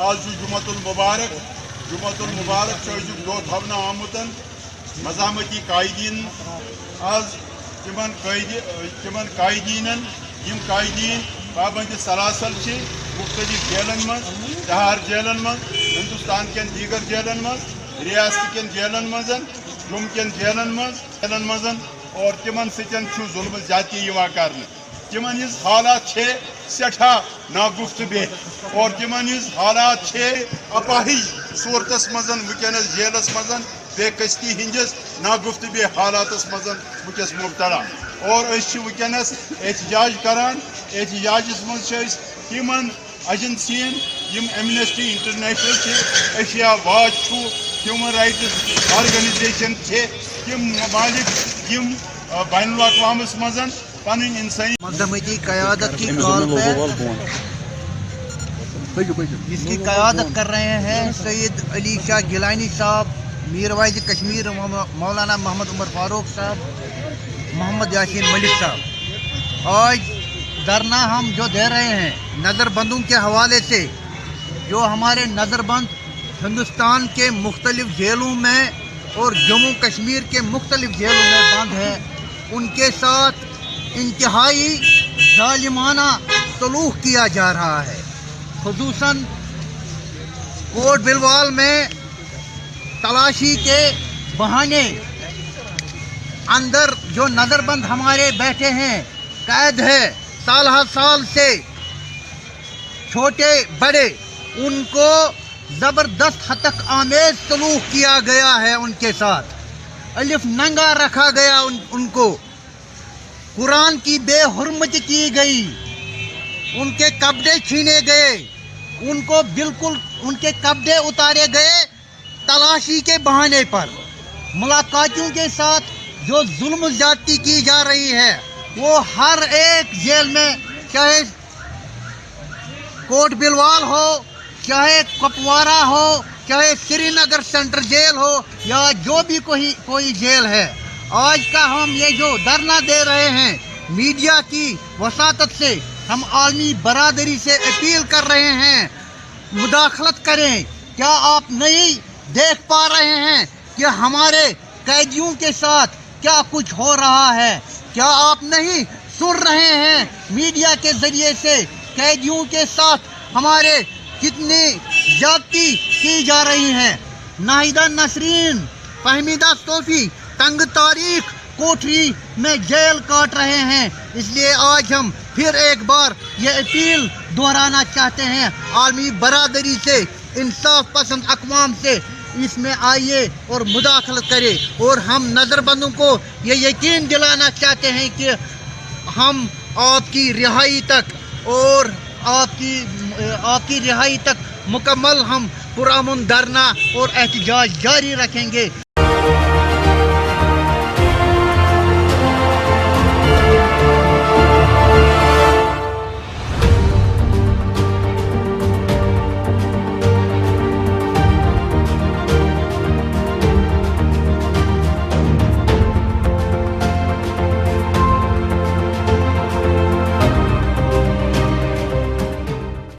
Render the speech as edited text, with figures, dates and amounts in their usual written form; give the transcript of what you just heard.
आज जुमतुल मुबारक दो थवन आमुत मजामती कायदीन आज तिमन कायदीन पाबंद सलासल मुख्तलिफ जेलन मज तिहाड़ जेलन मज हिंदुस्तान के दीगर जेलन मज रियासत के जेलन मज जुम के जेलन मज और तिमन सतन जुल्म ज्यादती कर तिमन हज हालात सठा नागुफ्तबे और तिमन हज हालात अपाही सूरतस मज वनस जेलस मज बेकस्ती हंदिस नागुफ्तबे हालात मज वनस मुबतला और वनस एहतजाज करान एहतजाजस मज तिमन एजेंसियन यम Amnesty International Asia Watch Human Rights Organisation तिम ममालिक यम बैनुल अक़वामस मज पन इंसानी मजहमती क़यादत की कॉल पे जिसकी क़यादत कर रहे हैं सैयद अली शाह गिलानी साहब, मीर वाइज कश्मीर मौलाना मोहम्मद उमर फारूक साहब, मोहम्मद यासीन मलिक साहब। आज धरना हम जो दे रहे हैं नज़रबंदों के हवाले से, जो हमारे नज़रबंद हिंदुस्तान के मुख्तलिफ जेलों में और जम्मू कश्मीर के मुख्तलिफ जेलों में बंद है, उनके साथ इंतहाई जालिमाना सलूक किया जा रहा है। खुसूसन कोट बिलवाल में तलाशी के बहाने अंदर जो नज़रबंद हमारे बैठे हैं, कैद है साल हर साल से, छोटे बड़े, उनको ज़बरदस्त हतक आमेज सलूक किया गया है। उनके साथ अलिफ नंगा रखा गया, उनको कुरान की बेहुरमती की गई, उनके कपड़े छीने गए, उनको बिल्कुल उनके कपड़े उतारे गए तलाशी के बहाने पर। मुलाकातियों के साथ जो जुल्म ज्यादती की जा रही है वो हर एक जेल में, चाहे कोट बिलवाल हो, चाहे कुपवारा हो, चाहे श्रीनगर सेंट्रल जेल हो, या जो भी कोई जेल है। आज का हम ये जो धरना दे रहे हैं मीडिया की वसातत से, हम आलमी बरादरी से अपील कर रहे हैं, मुदाखलत करें। क्या आप नहीं देख पा रहे हैं कि हमारे कैदियों के साथ क्या कुछ हो रहा है? क्या आप नहीं सुन रहे हैं मीडिया के ज़रिए से कैदियों के साथ हमारे कितनी ज्यादती की जा रही है? नाहिदा नसरीन, फहमीदा सोफी तंग तारीख कोठरी में जेल काट रहे हैं। इसलिए आज हम फिर एक बार ये अपील दोहराना चाहते हैं आलमी बरादरी से, इंसाफ पसंद अक़वाम से, इसमें आइए और मुदाखलत करें। और हम नज़रबंदों को ये यकीन दिलाना चाहते हैं कि हम आपकी रिहाई तक और आपकी रिहाई तक मुकम्मल हम पुरअमन धरना और एहतजाज जारी रखेंगे।